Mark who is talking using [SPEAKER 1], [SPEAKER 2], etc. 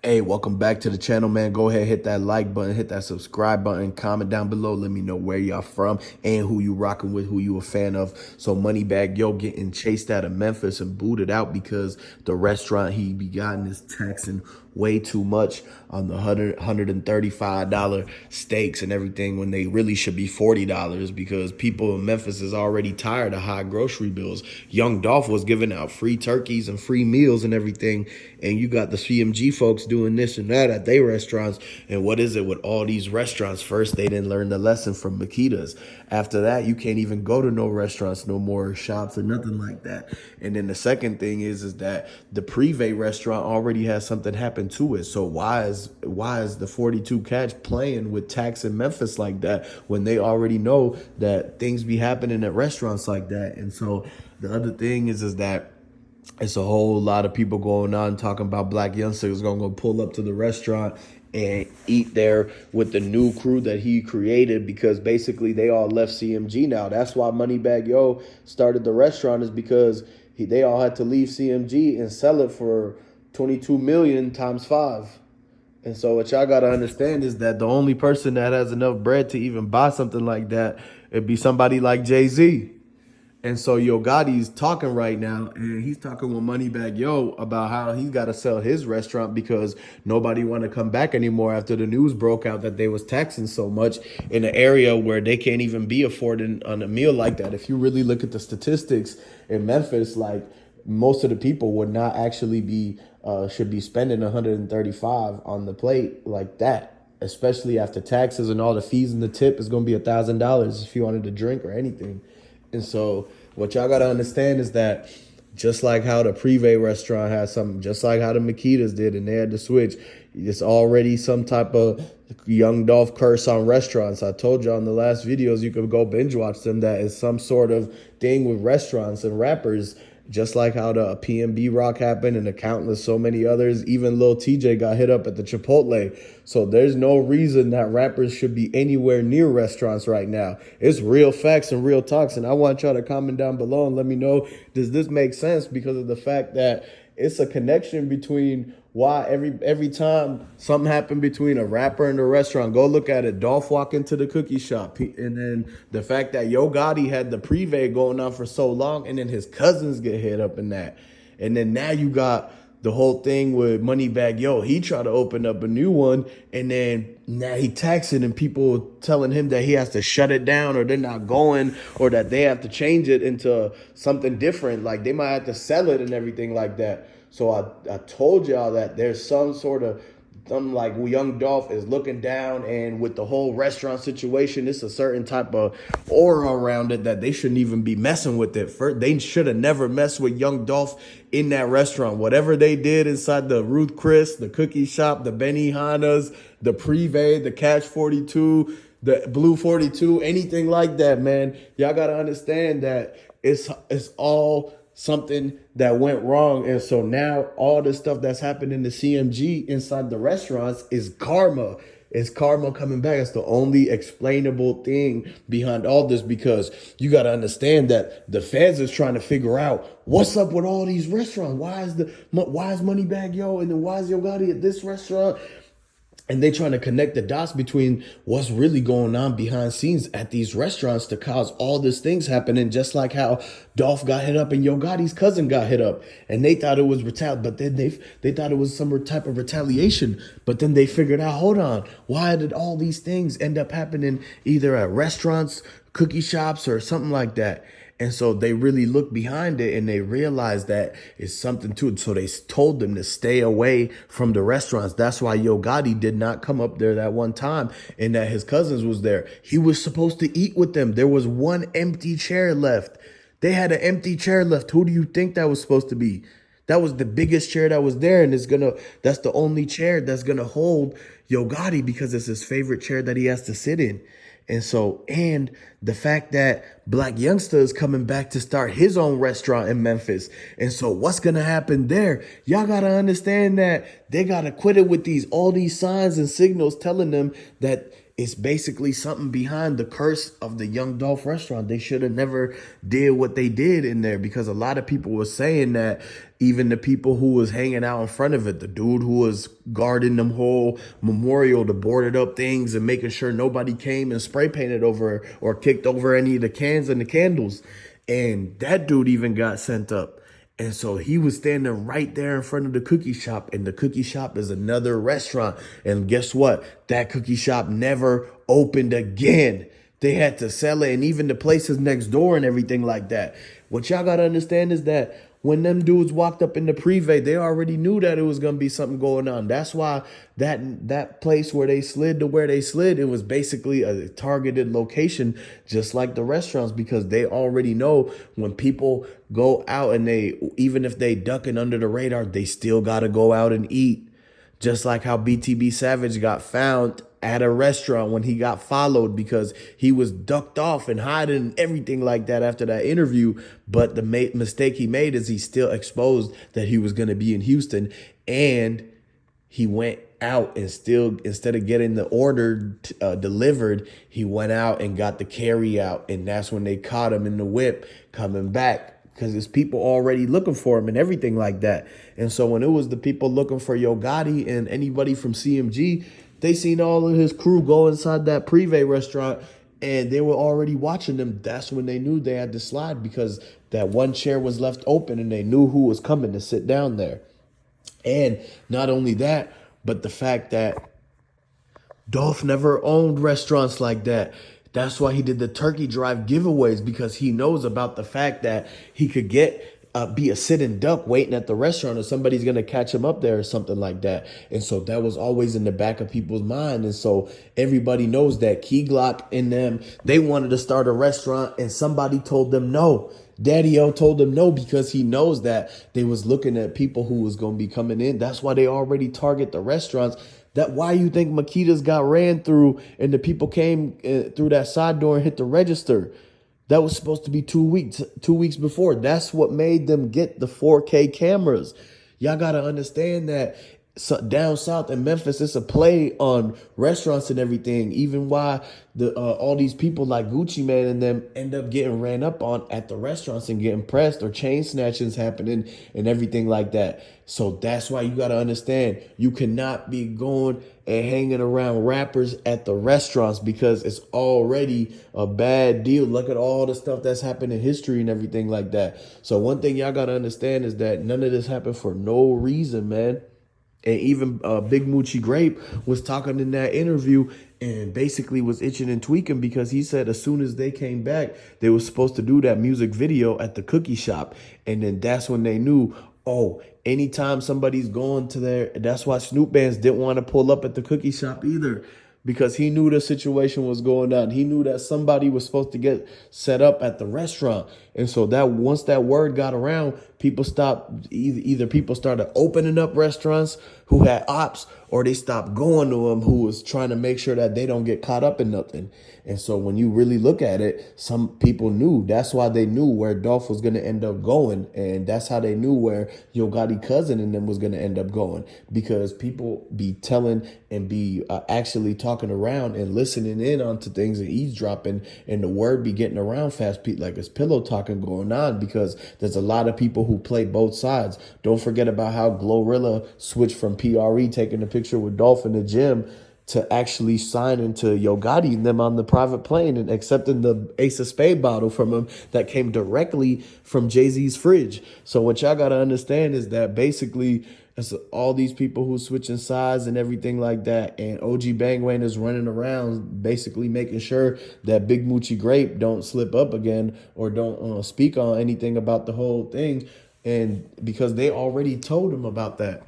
[SPEAKER 1] Hey, welcome back to the channel, man. Go ahead, hit that like button, hit that subscribe button, comment down below. Let me know where y'all from and who you rocking with, who you a fan of. So Moneybagg Yo getting chased out of Memphis and booted out because the restaurant he be gotten is taxing way too much on the $135 steaks and everything when they really should be $40 because people in Memphis is already tired of high grocery bills. Young Dolph was giving out free turkeys and free meals and everything, and you got the CMG folks doing this and that at their restaurants. And what is it with all these restaurants? First, they didn't learn the lesson from Makita's. After that, you can't even go to no restaurants, no more shops or nothing like that. And then the second thing is that the Privé restaurant already has something happen to it. So why is the 42 Catch playing with tax in Memphis like that when they already know that things be happening at restaurants like that? And so the other thing is that it's a whole lot of people going on talking about black youngsters gonna go pull up to the restaurant and eat there with the new crew that he created because basically they all left CMG now. That's why Moneybagg Yo started the restaurant, is because they all had to leave CMG and sell it for 22 million times 5. And so what y'all gotta understand is that the only person that has enough bread to even buy something like that, it'd be somebody like Jay-Z. And so Yo Gotti's talking right now, and he's talking with Moneybagg Yo about how he's got to sell his restaurant because nobody want to come back anymore after the news broke out that they was taxing so much in an area where they can't even be affording on a meal like that. If you really look at the statistics in Memphis, like most of the people would not actually be should be spending 135 on the plate like that, especially after taxes and all the fees and the tip is going to be $1,000 if you wanted to drink or anything. And so what y'all gotta understand is that just like how the Privé restaurant has something, just like how the Makitas did and they had to switch, it's already some type of young Dolph curse on restaurants. I told you on the last videos, you could go binge watch them, that is some sort of thing with restaurants and rappers. Just like how the PNB Rock happened and the countless so many others, even Lil TJ got hit up at the Chipotle. So there's no reason that rappers should be anywhere near restaurants right now. It's real facts and real talks. And I want y'all to comment down below and let me know, does this make sense? Because of the fact that it's a connection between why every time something happened between a rapper and a restaurant, go look at it. Dolph walk into the cookie shop, and then the fact that Yo Gotti had the Privé going on for so long, and then his cousins get hit up in that, and then now you got the whole thing with Moneybagg Yo. He tried to open up a new one, and then now he taxing and people telling him that he has to shut it down or they're not going or that they have to change it into something different. Like they might have to sell it and everything like that. So I told y'all that there's some sort of something like Young Dolph is looking down, and with the whole restaurant situation, it's a certain type of aura around it that they shouldn't even be messing with it. First, they should have never messed with Young Dolph in that restaurant. Whatever they did inside the Ruth Chris, the cookie shop, the Benihana's, the Privé, the Catch 42, the Blue 42, anything like that, man, y'all gotta understand that it's all something that went wrong. And so now all the stuff that's happened in the CMG inside the restaurants is karma. It's karma coming back. It's the only explainable thing behind all this, because you got to understand that the feds is trying to figure out what's up with all these restaurants. Why is Moneybagg Yo and then why is Yo Gotti at this restaurant? And they trying to connect the dots between what's really going on behind scenes at these restaurants to cause all these things happening, just like how Dolph got hit up and Yo Gotti's cousin got hit up. And they thought it was but then they thought it was some type of retaliation. But then they figured out, hold on, why did all these things end up happening either at restaurants, cookie shops, or something like that? And so they really looked behind it and they realized that it's something to it. So they told them to stay away from the restaurants. That's why Yo Gotti did not come up there that one time, and that his cousins was there. He was supposed to eat with them. There was one empty chair left. They had an empty chair left. Who do you think that was supposed to be? That was the biggest chair that was there, and that's the only chair that's gonna hold Yo Gotti because it's his favorite chair that he has to sit in. And so, and the fact that Black Youngster is coming back to start his own restaurant in Memphis. And so what's going to happen there? Y'all got to understand that they got to quit it with all these signs and signals telling them that it's basically something behind the curse of the Young Dolph restaurant. They should have never did what they did in there, because a lot of people were saying that, even the people who was hanging out in front of it, the dude who was guarding them whole memorial, the boarded up things and making sure nobody came and spray painted over or kicked over any of the cans and the candles. And that dude even got sent up. And so he was standing right there in front of the cookie shop, and the cookie shop is another restaurant. And guess what? That cookie shop never opened again. They had to sell it, and even the places next door and everything like that. What y'all got to understand is that when them dudes walked up in the privé, they already knew that it was going to be something going on. That's why that place where they slid to where they slid, it was basically a targeted location, just like the restaurants, because they already know when people go out and even if they ducking under the radar, they still got to go out and eat. Just like how BTB Savage got found at a restaurant when he got followed because he was ducked off and hiding and everything like that after that interview. But the mistake he made is he still exposed that he was going to be in Houston, and he went out and still, instead of getting the order delivered, he went out and got the carry out. And that's when they caught him in the whip coming back, because there's people already looking for him and everything like that. And so when it was the people looking for Yo Gotti and anybody from CMG, they seen all of his crew go inside that privé restaurant, and they were already watching them. That's when they knew they had to slide, because that one chair was left open and they knew who was coming to sit down there. And not only that, but the fact that Dolph never owned restaurants like that. That's why he did the turkey drive giveaways, because he knows about the fact that he could be a sitting duck waiting at the restaurant, or somebody's going to catch him up there or something like that. And so that was always in the back of people's mind. And so everybody knows that Key Glock and them, they wanted to start a restaurant, and somebody told them no. Daddy-O told them no, because he knows that they was looking at people who was going to be coming in. That's why they already target the restaurants. That why you think Makitas got ran through and the people came through that side door and hit the register. That was supposed to be 2 weeks before. That's what made them get the 4K cameras. Y'all got to understand that down south in Memphis, it's a play on restaurants and everything. Even why all these people like Gucci Mane and them end up getting ran up on at the restaurants and getting pressed, or chain snatchings happening and everything like that. So that's why you got to understand, you cannot be going and hanging around rappers at the restaurants, because it's already a bad deal. Look at all the stuff that's happened in history and everything like that. So one thing y'all got to understand is that none of this happened for no reason, man. And even Big Moochie Grape was talking in that interview and basically was itching and tweaking, because he said as soon as they came back, they were supposed to do that music video at the cookie shop. And then that's when they knew, oh, anytime somebody's going to there, that's why Snoop Bands didn't want to pull up at the cookie shop either, because he knew the situation was going on. He knew that somebody was supposed to get set up at the restaurant. And so that once that word got around, people stopped, either people started opening up restaurants who had ops, or they stopped going to them who was trying to make sure that they don't get caught up in nothing. And so when you really look at it, some people knew. That's why they knew where Dolph was going to end up going. And that's how they knew where Yo Gotti cousin and them was going to end up going, because people be telling and be actually talking around and listening in onto things and eavesdropping, and the word be getting around fast, like it's pillow talking going on, because there's a lot of people who play both sides. Don't forget about how Glorilla switched from PRE taking a picture with Dolph in the gym to actually signing to Yo Gotti and them on the private plane and accepting the Ace of Spade bottle from him that came directly from Jay-Z's fridge. So what y'all got to understand is that basically it's all these people who switching sides and everything like that. And OG Bangwain is running around basically making sure that Big Moochie Grape don't slip up again, or don't speak on anything about the whole thing. And because they already told him about that.